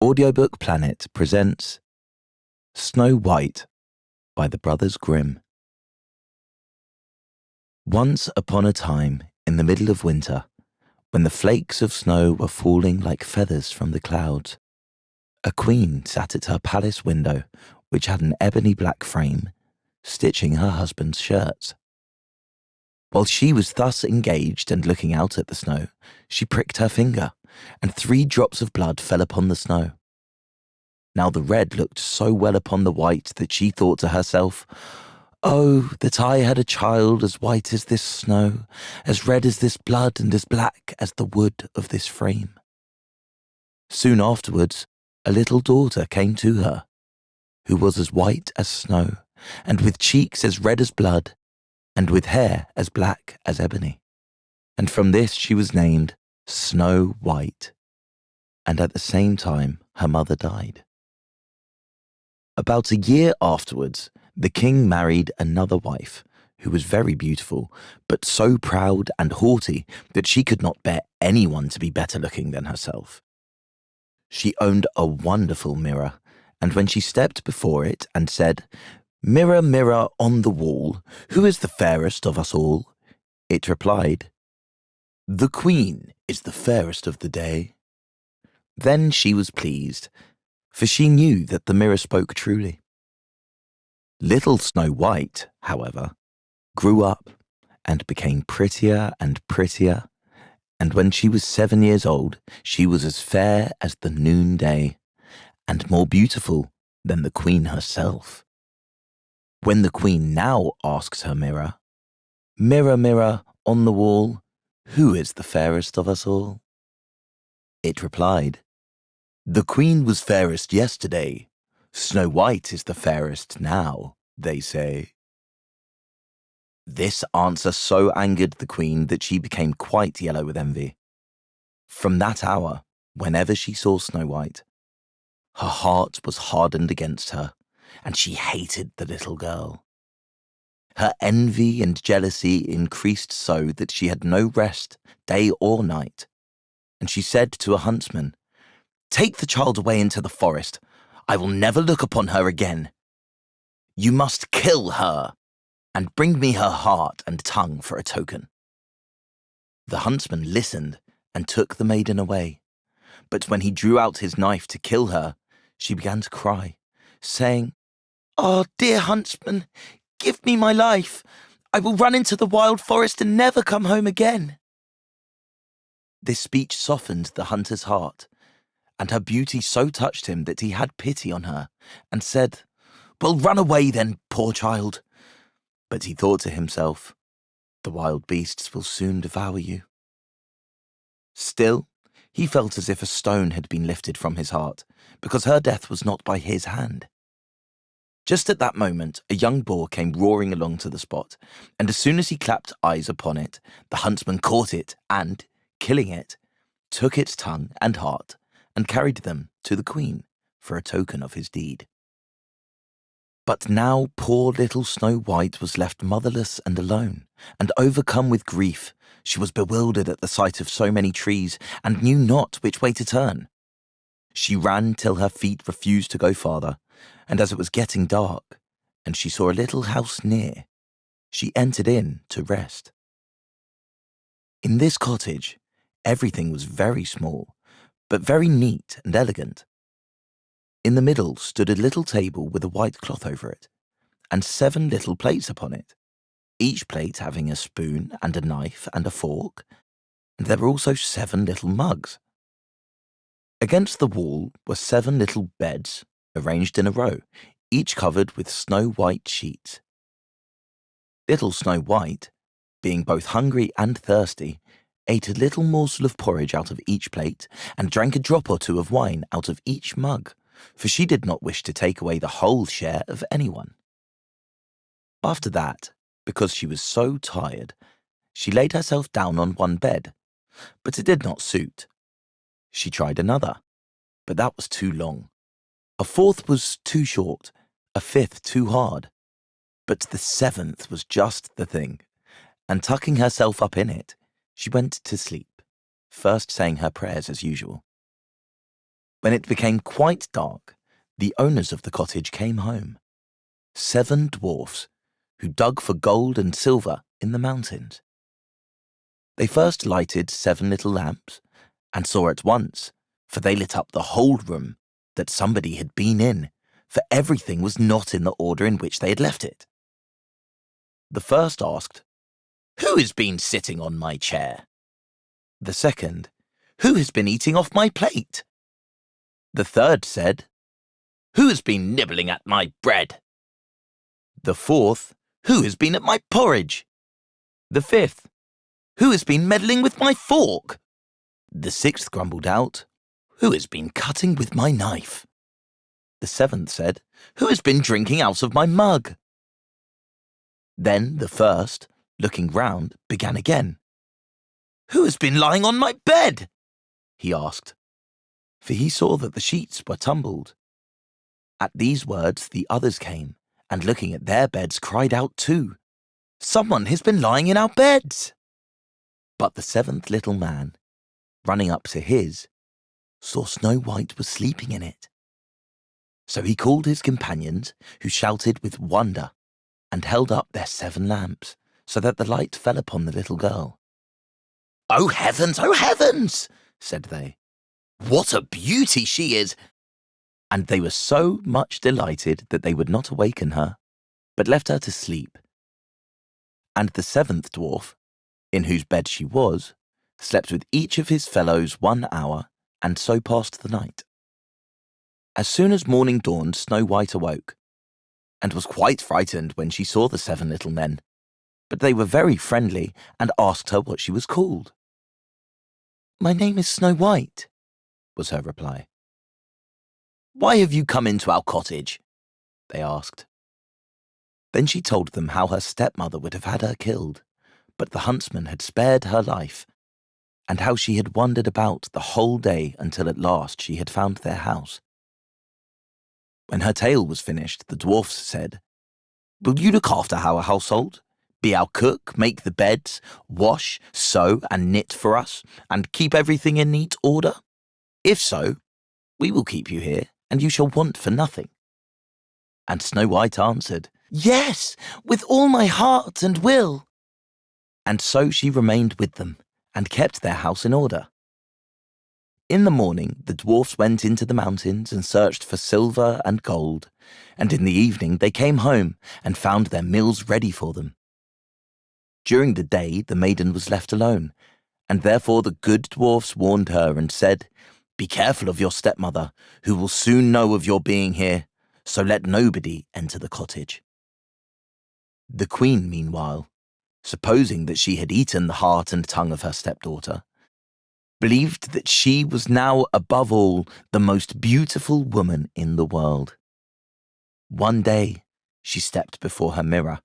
Audiobook Planet presents Snow White by the Brothers Grimm. Once upon a time, in the middle of winter, when the flakes of snow were falling like feathers from the clouds, a queen sat at her palace window, which had an ebony black frame, stitching her husband's shirts. While she was thus engaged and looking out at the snow, she pricked her finger, and 3 drops of blood fell upon the snow. Now the red looked so well upon the white that she thought to herself, "Oh, that I had a child as white as this snow, as red as this blood, and as black as the wood of this frame." Soon afterwards, a little daughter came to her, who was as white as snow, and with cheeks as red as blood, and with hair as black as ebony. And from this she was named Snow White. And at the same time her mother died. About a year afterwards, the king married another wife, who was very beautiful, but so proud and haughty that she could not bear anyone to be better looking than herself. She owned a wonderful mirror, and when she stepped before it and said, "Mirror, mirror on the wall, who is the fairest of us all?" it replied, "The queen is the fairest of the day." Then she was pleased, for she knew that the mirror spoke truly. Little Snow White, however, grew up and became prettier and prettier, and when she was 7 years old, she was as fair as the noonday, and more beautiful than the queen herself. When the queen now asks her mirror, "Mirror, mirror on the wall, who is the fairest of us all?" it replied, "The queen was fairest yesterday. Snow White is the fairest now, they say." This answer so angered the queen that she became quite yellow with envy. From that hour, whenever she saw Snow White, her heart was hardened against her, and she hated the little girl. Her envy and jealousy increased so that she had no rest, day or night, and she said to a huntsman, "Take the child away into the forest. I will never look upon her again. You must kill her, and bring me her heart and tongue for a token." The huntsman listened and took the maiden away, but when he drew out his knife to kill her, she began to cry, saying, "Oh, dear huntsman, give me my life. I will run into the wild forest and never come home again." This speech softened the hunter's heart, and her beauty so touched him that he had pity on her and said, "Well, run away then, poor child." But he thought to himself, "The wild beasts will soon devour you." Still, he felt as if a stone had been lifted from his heart, because her death was not by his hand. Just at that moment, a young boar came roaring along to the spot, and as soon as he clapped eyes upon it, the huntsman caught it and, killing it, took its tongue and heart and carried them to the queen for a token of his deed. But now poor little Snow White was left motherless and alone, and overcome with grief. She was bewildered at the sight of so many trees, and knew not which way to turn. She ran till her feet refused to go farther, and as it was getting dark, and she saw a little house near, she entered in to rest. In this cottage, everything was very small, but very neat and elegant. In the middle stood a little table with a white cloth over it, and 7 little plates upon it, each plate having a spoon and a knife and a fork, and there were also 7 little mugs. Against the wall were 7 little beds, arranged in a row, each covered with snow-white sheets. Little Snow White, being both hungry and thirsty, ate a little morsel of porridge out of each plate, and drank a drop or 2 of wine out of each mug, for she did not wish to take away the whole share of anyone. After that, because she was so tired, she laid herself down on one bed, but it did not suit. She tried another, but that was too long. A 4th was too short, a 5th too hard, but the 7th was just the thing, and tucking herself up in it, she went to sleep, first saying her prayers as usual. When it became quite dark, the owners of the cottage came home. 7 dwarfs who dug for gold and silver in the mountains. They first lighted 7 little lamps and saw at once, for they lit up the whole room, that somebody had been in, for everything was not in the order in which they had left it. The first asked, "Who has been sitting on my chair?" The second, "Who has been eating off my plate?" The third said, "Who has been nibbling at my bread?" The fourth, "Who has been at my porridge?" The fifth, "Who has been meddling with my fork?" The sixth grumbled out, "Who has been cutting with my knife?" The seventh said, "Who has been drinking out of my mug?" Then the first, looking round, began again. "Who has been lying on my bed?" he asked, for he saw that the sheets were tumbled. At these words the others came, and looking at their beds cried out too, "Someone has been lying in our beds!" But the 7th little man, running up to his, saw Snow White was sleeping in it. So he called his companions, who shouted with wonder, and held up their 7 lamps, so that the light fell upon the little girl. "Oh heavens," said they. "What a beauty she is!" And they were so much delighted that they would not awaken her, but left her to sleep. And the 7th dwarf, in whose bed she was, slept with each of his fellows 1 hour, and so passed the night. As soon as morning dawned, Snow White awoke, and was quite frightened when she saw the 7 little men, but they were very friendly and asked her what she was called. "My name is Snow White," was her reply. "Why have you come into our cottage?" they asked. Then she told them how her stepmother would have had her killed, but the huntsman had spared her life, and how she had wandered about the whole day until at last she had found their house. When her tale was finished, the dwarfs said, "Will you look after our household? Be our cook, make the beds, wash, sew, and knit for us, and keep everything in neat order? If so, we will keep you here, and you shall want for nothing." And Snow White answered, "Yes, with all my heart and will." And so she remained with them, and kept their house in order. In the morning the dwarfs went into the mountains and searched for silver and gold, and in the evening they came home and found their meals ready for them. During the day the maiden was left alone, and therefore the good dwarfs warned her and said, "Be careful of your stepmother, who will soon know of your being here, so let nobody enter the cottage." The queen, meanwhile, supposing that she had eaten the heart and tongue of her stepdaughter, believed that she was now above all the most beautiful woman in the world. One day she stepped before her mirror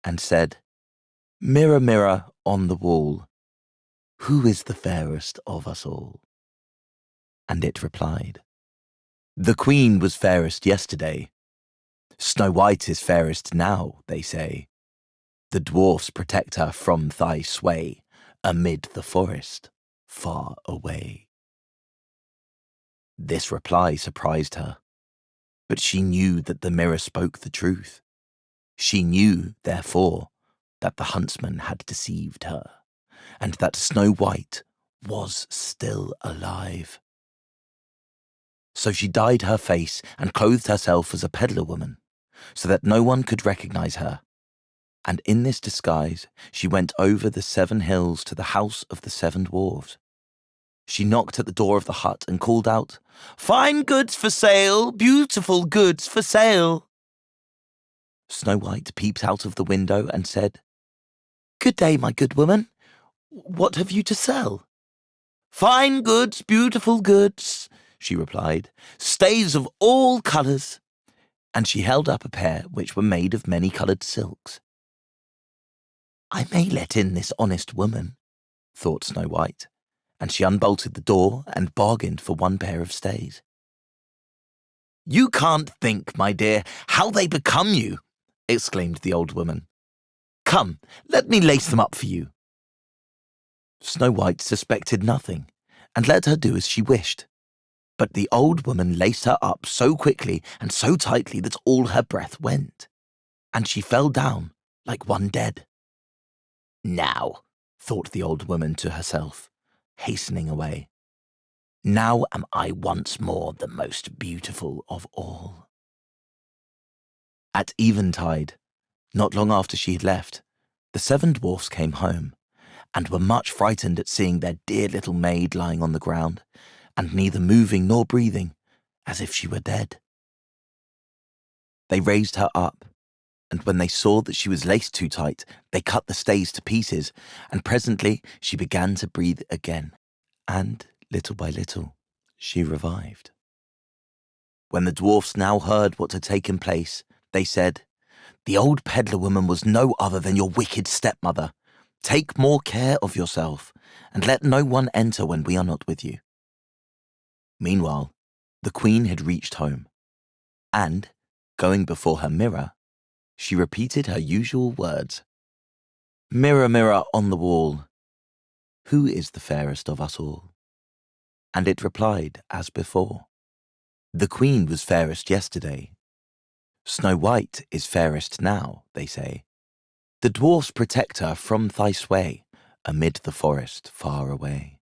and said, "Mirror, mirror on the wall, who is the fairest of us all?" And it replied, "The queen was fairest yesterday. Snow White is fairest now, they say. The dwarfs protect her from thy sway, amid the forest, far away." This reply surprised her, but she knew that the mirror spoke the truth. She knew, therefore, that the huntsman had deceived her, and that Snow White was still alive. So she dyed her face and clothed herself as a peddler woman, so that no one could recognize her. And in this disguise she went over the 7 hills to the house of the 7 dwarfs. She knocked at the door of the hut and called out, "Fine goods for sale, beautiful goods for sale." Snow White peeped out of the window and said, "Good day, my good woman. What have you to sell?" "Fine goods, beautiful goods," she replied, "stays of all colours." And she held up a pair which were made of many-coloured silks. "I may let in this honest woman," thought Snow White, and she unbolted the door and bargained for 1 pair of stays. "You can't think, my dear, how they become you," exclaimed the old woman. "Come, let me lace them up for you." Snow White suspected nothing, and let her do as she wished. But the old woman laced her up so quickly and so tightly that all her breath went, and she fell down like one dead. Now, thought the old woman to herself, hastening away, now am I once more the most beautiful of all. At eventide, not long after she had left, the 7 dwarfs came home, and were much frightened at seeing their dear little maid lying on the ground, and neither moving nor breathing, as if she were dead. They raised her up, and when they saw that she was laced too tight, they cut the stays to pieces, and presently she began to breathe again, and little by little she revived. When the dwarfs now heard what had taken place, they said, "The old peddler woman was no other than your wicked stepmother. Take more care of yourself, and let no one enter when we are not with you." Meanwhile, the queen had reached home, and, going before her mirror, she repeated her usual words. "Mirror, mirror on the wall, who is the fairest of us all?" And it replied as before. The queen was fairest yesterday. Snow White is fairest now, they say. The dwarfs protect her from thy sway, amid the forest far away.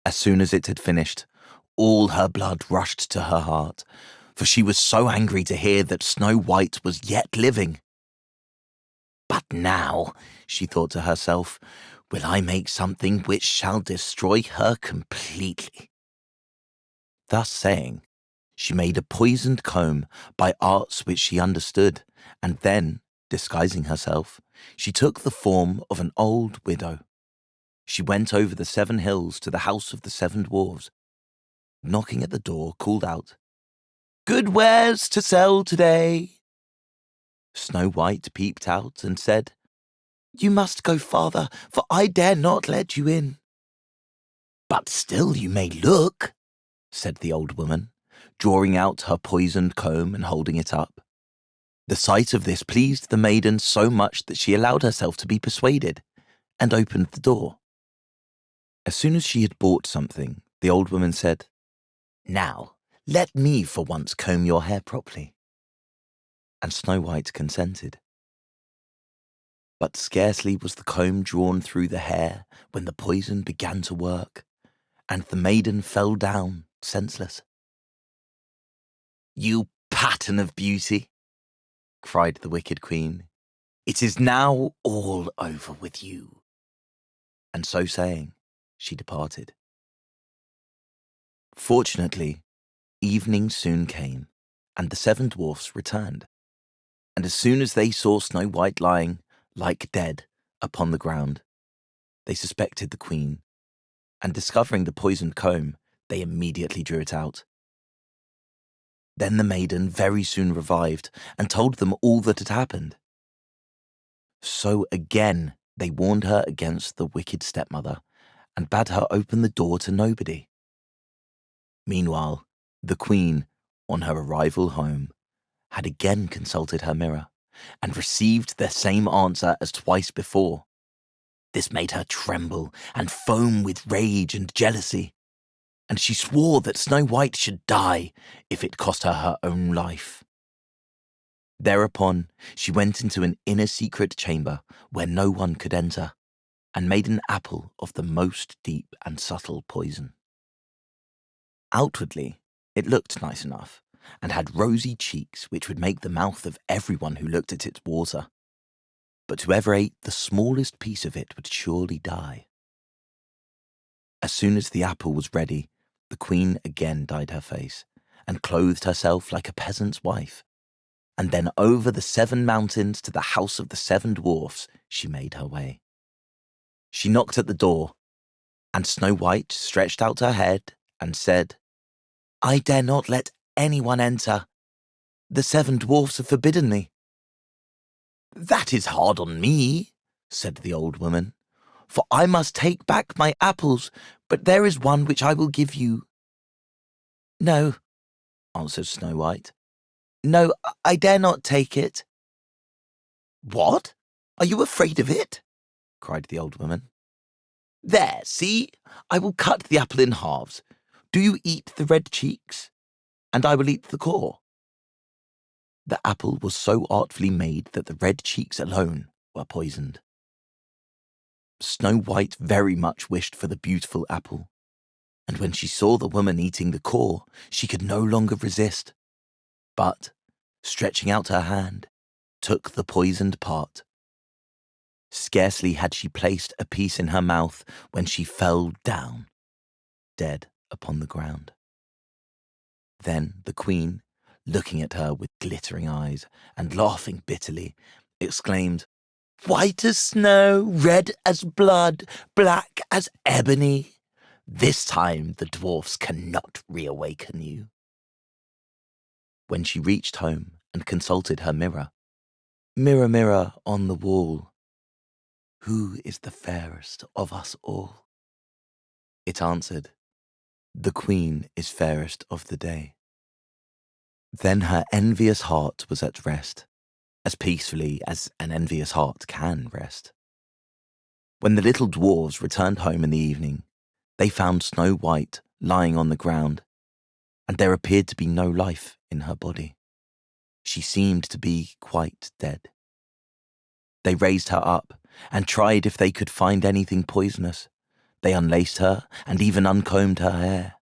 As soon as it had finished, all her blood rushed to her heart, for she was so angry to hear that Snow White was yet living. "But now," she thought to herself, "will I make something which shall destroy her completely." Thus saying, she made a poisoned comb by arts which she understood, and then, disguising herself, she took the form of an old widow. She went over the 7 hills to the house of the 7 dwarfs. Knocking at the door, called out, "Good wares to sell today." Snow White peeped out and said, "You must go farther, for I dare not let you in." "But still you may look," said the old woman, drawing out her poisoned comb and holding it up. The sight of this pleased the maiden so much that she allowed herself to be persuaded, and opened the door. As soon as she had bought something, the old woman said, "Now, let me for once comb your hair properly." And Snow White consented. But scarcely was the comb drawn through the hair when the poison began to work, and the maiden fell down senseless. "You pattern of beauty," cried the wicked queen, "it is now all over with you." And so saying, she departed. Fortunately, evening soon came, and the 7 dwarfs returned. And as soon as they saw Snow White lying, like dead, upon the ground, they suspected the queen, and discovering the poisoned comb, they immediately drew it out. Then the maiden very soon revived, and told them all that had happened. So again they warned her against the wicked stepmother, and bade her open the door to nobody. Meanwhile, the queen, on her arrival home, had again consulted her mirror, and received the same answer as twice before. This made her tremble and foam with rage and jealousy, and she swore that Snow White should die if it cost her her own life. Thereupon she went into an inner secret chamber where no one could enter, and made an apple of the most deep and subtle poison. Outwardly, it looked nice enough, and had rosy cheeks which would make the mouth of everyone who looked at it water. But whoever ate the smallest piece of it would surely die. As soon as the apple was ready, the queen again dyed her face, and clothed herself like a peasant's wife, and then over the 7 mountains to the house of the 7 dwarfs she made her way. She knocked at the door, and Snow White stretched out her head and said, "I dare not let anyone enter. The 7 dwarfs have forbidden me." "That is hard on me," said the old woman, "for I must take back my apples, but there is one which I will give you." "No," answered Snow White. "No, I dare not take it." "What? Are you afraid of it?" cried the old woman. "There, see, I will cut the apple in halves. Do you eat the red cheeks, and I will eat the core?" The apple was so artfully made that the red cheeks alone were poisoned. Snow White very much wished for the beautiful apple, and when she saw the woman eating the core, she could no longer resist, but, stretching out her hand, took the poisoned part. Scarcely had she placed a piece in her mouth when she fell down, dead upon the ground. Then the queen, looking at her with glittering eyes and laughing bitterly, exclaimed, "White as snow, red as blood, black as ebony. This time the dwarfs cannot reawaken you." When she reached home and consulted her mirror, "Mirror, mirror on the wall, who is the fairest of us all?" it answered, "The queen is fairest of the day." Then her envious heart was at rest, as peacefully as an envious heart can rest. When the little dwarves returned home in the evening, they found Snow White lying on the ground, and there appeared to be no life in her body. She seemed to be quite dead. They raised her up and tried if they could find anything poisonous. They unlaced her and even uncombed her hair,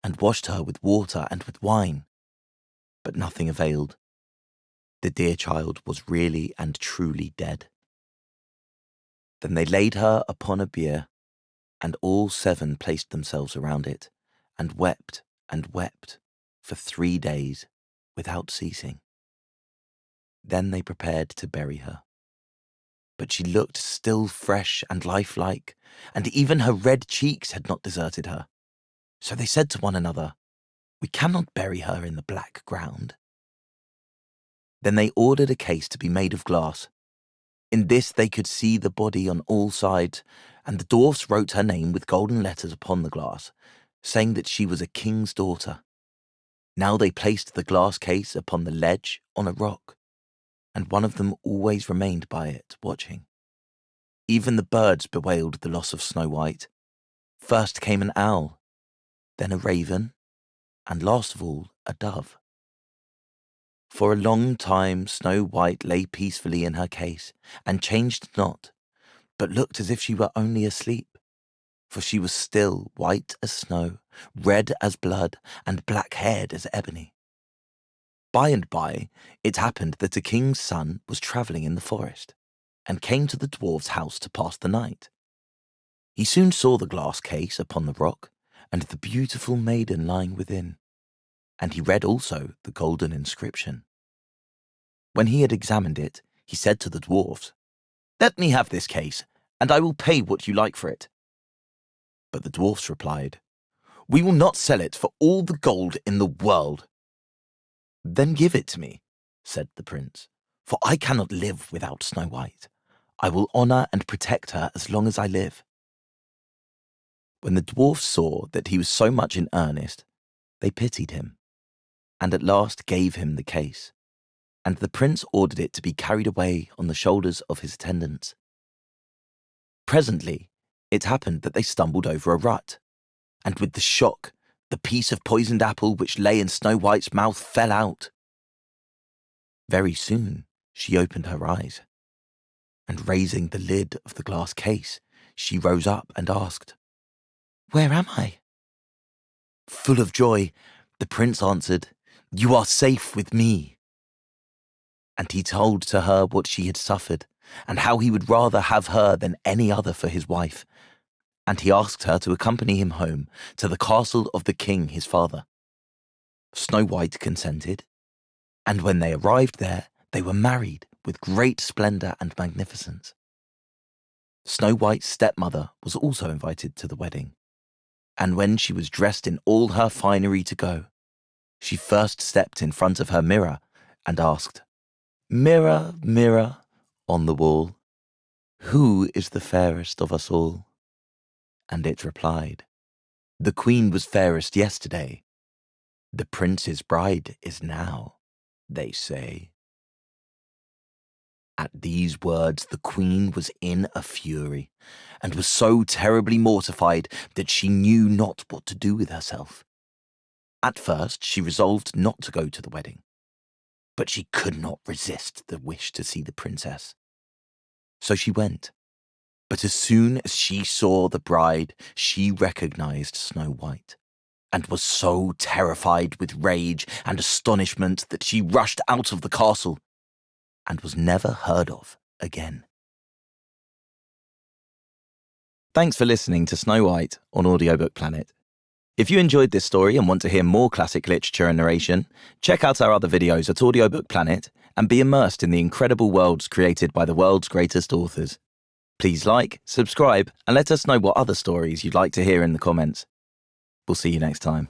and washed her with water and with wine. But nothing availed. The dear child was really and truly dead. Then they laid her upon a bier, and all 7 placed themselves around it, and wept for 3 days without ceasing. Then they prepared to bury her. But she looked still fresh and lifelike, and even her red cheeks had not deserted her. So they said to one another, "We cannot bury her in the black ground." Then they ordered a case to be made of glass. In this they could see the body on all sides, and the dwarfs wrote her name with golden letters upon the glass, saying that she was a king's daughter. Now they placed the glass case upon the ledge on a rock, and one of them always remained by it, watching. Even the birds bewailed the loss of Snow White. First came an owl, then a raven, and last of all a dove. For a long time Snow White lay peacefully in her case, and changed not, but looked as if she were only asleep, for she was still white as snow, red as blood, and black-haired as ebony. By and by it happened that a king's son was travelling in the forest, and came to the dwarf's house to pass the night. He soon saw the glass case upon the rock, and the beautiful maiden lying within, and he read also the golden inscription. When he had examined it, he said to the dwarfs, "Let me have this case, and I will pay what you like for it." But the dwarfs replied, "We will not sell it for all the gold in the world." "Then give it to me," said the prince, "for I cannot live without Snow White. I will honour and protect her as long as I live." When the dwarfs saw that he was so much in earnest, they pitied him, and at last gave him the case, and the prince ordered it to be carried away on the shoulders of his attendants. Presently, it happened that they stumbled over a rut, and with the shock, the piece of poisoned apple which lay in Snow White's mouth fell out. Very soon she opened her eyes, and raising the lid of the glass case, she rose up and asked, "Where am I?" Full of joy, the prince answered, "You are safe with me." And he told to her what she had suffered, and how he would rather have her than any other for his wife, and he asked her to accompany him home to the castle of the king his father. Snow White consented, and when they arrived there, they were married with great splendour and magnificence. Snow White's stepmother was also invited to the wedding, and when she was dressed in all her finery to go, she first stepped in front of her mirror and asked, "Mirror, mirror on the wall, who is the fairest of us all?" And it replied, "The queen was fairest yesterday. The prince's bride is now, they say." At these words, the queen was in a fury, and was so terribly mortified that she knew not what to do with herself. At first, she resolved not to go to the wedding, but she could not resist the wish to see the princess. So she went. But as soon as she saw the bride, she recognized Snow White, and was so terrified with rage and astonishment that she rushed out of the castle and was never heard of again. Thanks for listening to Snow White on Audiobook Planet. If you enjoyed this story and want to hear more classic literature and narration, check out our other videos at Audiobook Planet and be immersed in the incredible worlds created by the world's greatest authors. Please like, subscribe, and let us know what other stories you'd like to hear in the comments. We'll see you next time.